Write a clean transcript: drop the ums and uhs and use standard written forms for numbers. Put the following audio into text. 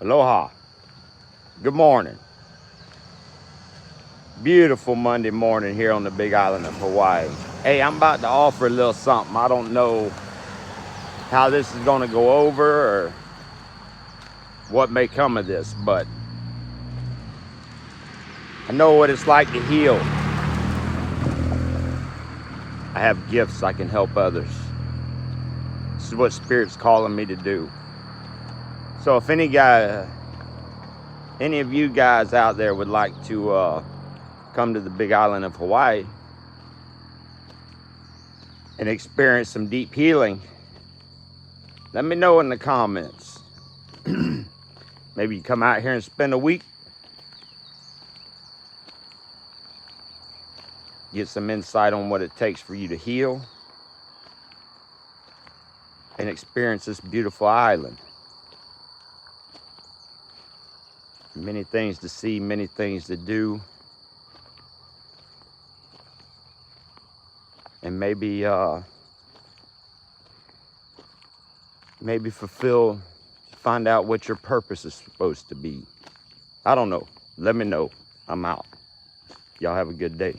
Aloha. Good morning. Beautiful Monday morning here on the Big Island of Hawaii. Hey, I'm about to offer a little something. I don't know how this is going to go over or what may come of this, but I know what it's like to heal. I have gifts I can help others. This is what Spirit's calling me to do. So if any of you guys out there would like to come to the Big Island of Hawaii and experience some deep healing, let me know in the comments. Maybe you come out here and spend a week, get some insight on what it takes for you to heal and experience this beautiful island. Many things to see, many things to do, and maybe find out what your purpose is supposed to be. I don't know. Let me know. I'm out. Y'all have a good day.